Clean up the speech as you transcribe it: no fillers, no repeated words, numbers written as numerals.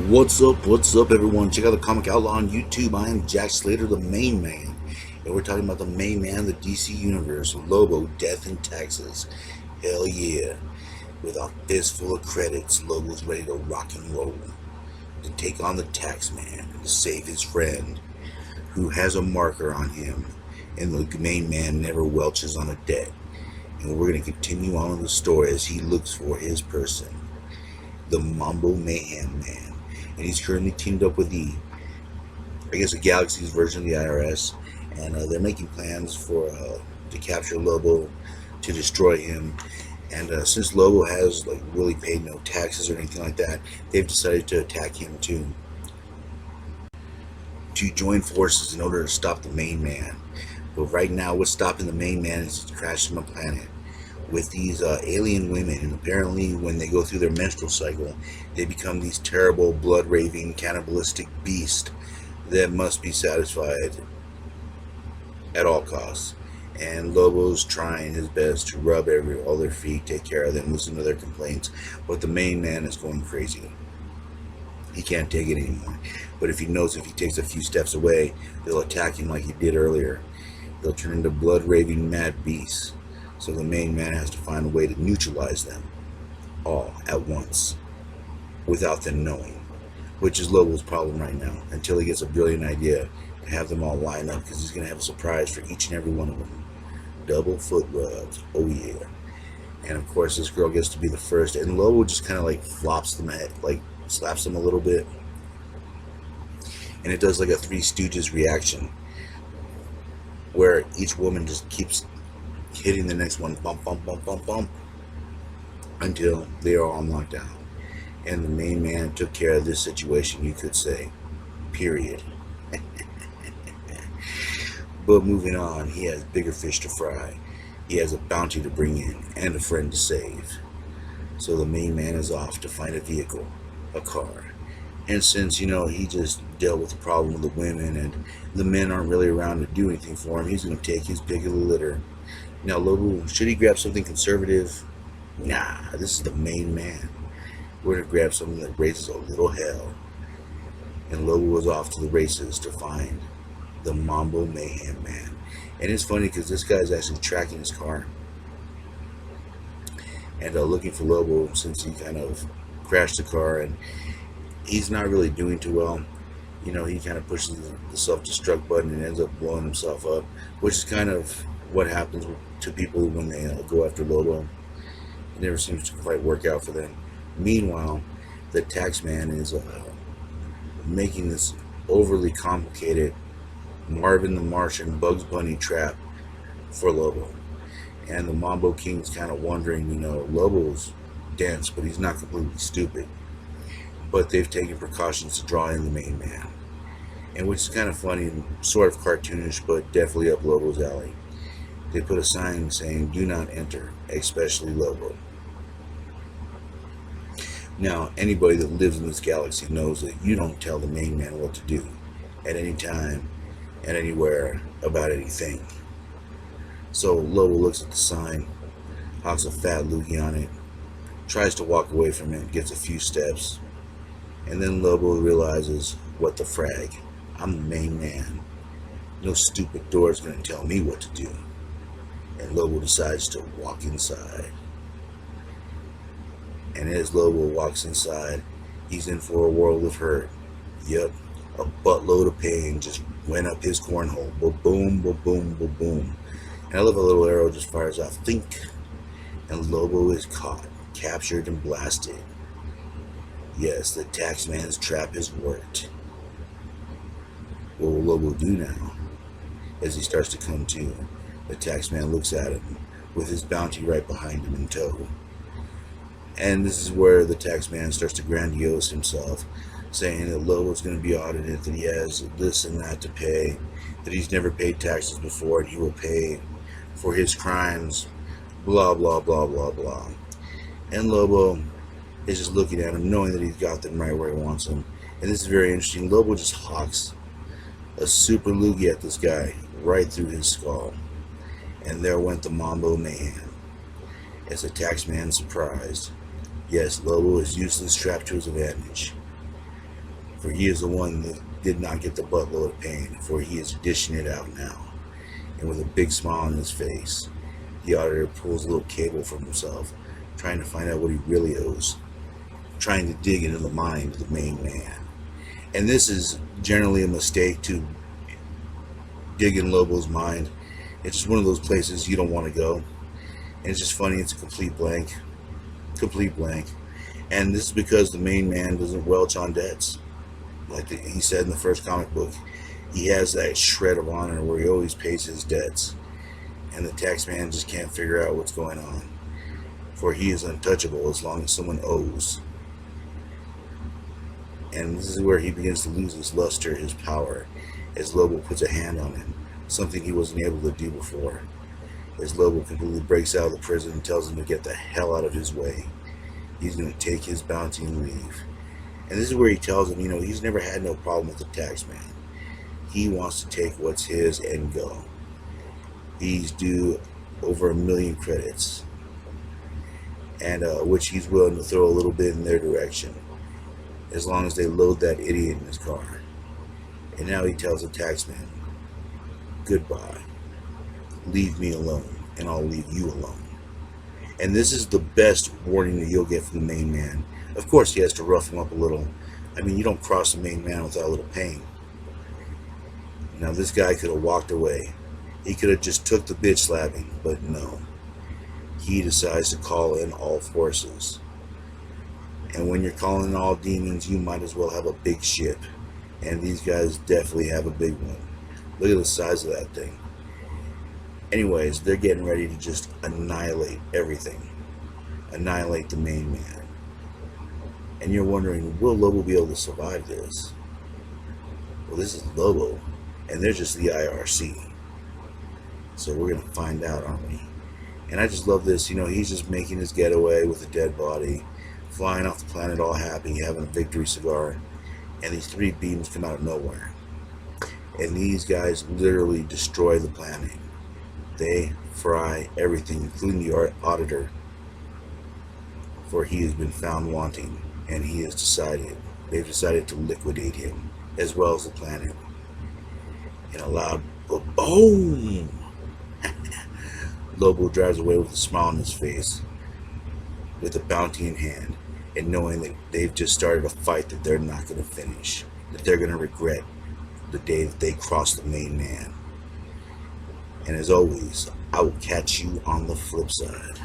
What's up, everyone? Check out the Comic Outlaw on YouTube. I am Jack Slater, the main man. And we're talking about the main man of the DC Universe, Lobo, Death in Texas. Hell yeah. With a fistful of credits, Lobo's ready to rock and roll. To take on the Taxman and to save his friend, who has a marker on him. And the main man never welches on a debt. And we're going to continue on with the story as he looks for his person, the Mambo Mayhem Man. And he's currently teamed up with the Galaxy's version of the IRS, and they're making plans for to capture Lobo, to destroy him. And since Lobo has really paid no taxes or anything like that, they've decided to attack him to join forces in order to stop the main man. But right now, what's stopping the main man is he's crashing the planet with these alien women, and apparently when they go through their menstrual cycle, they become these terrible, blood-raving, cannibalistic beasts that must be satisfied at all costs. And Lobo's trying his best to rub all their feet, take care of them, listen to their complaints, but the main man is going crazy. He can't take it anymore. But if he knows if he takes a few steps away, they'll attack him like he did earlier. They'll turn into blood-raving mad beasts. So the main man has to find a way to neutralize them all at once without them knowing, which is Lobo's problem right now, until he gets a brilliant idea to have them all line up, because he's going to have a surprise for each and every one of them. Double foot rubs. Oh yeah. And of course this girl gets to be the first, and Lobo just kind of flops them at, slaps them a little bit, and it does like a Three Stooges reaction where each woman just keeps hitting the next one, bump, bump, bump, bump, bump, until they are all knocked out. And the main man took care of this situation, you could say. Period. But moving on, he has bigger fish to fry. He has a bounty to bring in and a friend to save. So the main man is off to find a vehicle, a car. And since, he just dealt with the problem with the women and the men aren't really around to do anything for him, he's going to take his pick of the litter. Now, Lobo, should he grab something conservative? Nah, this is the main man. We're going to grab something that raises a little hell. And Lobo was off to the races to find the Mambo Mayhem Man. And it's funny because this guy's actually tracking his car and looking for Lobo, since he kind of crashed the car and he's not really doing too well. He kind of pushes the self-destruct button and ends up blowing himself up, which is kind of what happens to people when they go after Lobo. It never seems to quite work out for them. Meanwhile, the Taxman is making this overly complicated Marvin the Martian Bugs Bunny trap for Lobo. And the Mambo King's kind of wondering, Lobo's dense, but he's not completely stupid. But they've taken precautions to draw in the main man. And which is kind of funny and sort of cartoonish, but definitely up Lobo's alley. They put a sign saying, "Do not enter, especially Lobo." Now, anybody that lives in this galaxy knows that you don't tell the main man what to do at any time and anywhere about anything. So Lobo looks at the sign, hawks a fat loogie on it, tries to walk away from it, gets a few steps, and then Lobo realizes, what the frag? I'm the main man. No stupid door is going to tell me what to do. And Lobo decides to walk inside. And as Lobo walks inside, he's in for a world of hurt. Yep, a buttload of pain just went up his cornhole. Boom, boom, boom, boom, boom. And I love a little arrow just fires off. Think. And Lobo is caught, captured, and blasted. Yes, the Taxman's trap has worked. What will Lobo do now? As he starts to come to, the Taxman looks at him with his bounty right behind him in tow. And this is where the Taxman starts to grandiose himself, saying that Lobo's going to be audited, that he has this and that to pay, that he's never paid taxes before, and he will pay for his crimes, blah, blah, blah, blah, blah. And Lobo is just looking at him, knowing that he's got them right where he wants them. And this is very interesting. Lobo just hawks a super loogie at this guy right through his skull. And there went the Mambo Mayhem. As the Taxman surprised, yes, Lobo has used this trap to his advantage. For he is the one that did not get the buttload of pain, for he is dishing it out now. And with a big smile on his face, the auditor pulls a little cable from himself, trying to find out what he really owes, trying to dig into the mind of the main man. And this is generally a mistake, to dig in Lobo's mind. It's just one of those places you don't want to go. And it's just funny, it's a complete blank. Complete blank. And this is because the main man doesn't welch on debts. Like he said in the first comic book, he has that shred of honor where he always pays his debts. And the tax man just can't figure out what's going on. For he is untouchable as long as someone owes. And this is where he begins to lose his luster, his power, as Lobo puts a hand on him, something he wasn't able to do before. As Lobo completely breaks out of the prison and tells him to get the hell out of his way. He's going to take his bounty and leave. And this is where he tells him, he's never had no problem with the tax man. He wants to take what's his and go. He's due over 1 million credits, and which he's willing to throw a little bit in their direction, as long as they load that idiot in his car. And now he tells the taxman, goodbye. Leave me alone, and I'll leave you alone. And this is the best warning that you'll get from the main man. Of course, he has to rough him up a little. I mean, you don't cross the main man without a little pain. Now, this guy could have walked away. He could have just took the bitch slapping, but no. He decides to call in all forces. And when you're calling in all demons, you might as well have a big ship. And these guys definitely have a big one. Look at the size of that thing. Anyways, they're getting ready to just annihilate everything. Annihilate the main man. And you're wondering, will Lobo be able to survive this? Well, this is Lobo, and they're just the IRC. So we're going to find out, aren't we? And I just love this. He's just making his getaway with a dead body, flying off the planet all happy, having a victory cigar. And these 3 beams come out of nowhere. And these guys literally destroy the planet. They fry everything, including the auditor. For he has been found wanting, and they've decided to liquidate him, as well as the planet. In a loud boom, Lobo drives away with a smile on his face, with a bounty in hand, and knowing that they've just started a fight that they're not going to finish, that they're going to regret the day that they cross the main man. And as always, I will catch you on the flip side.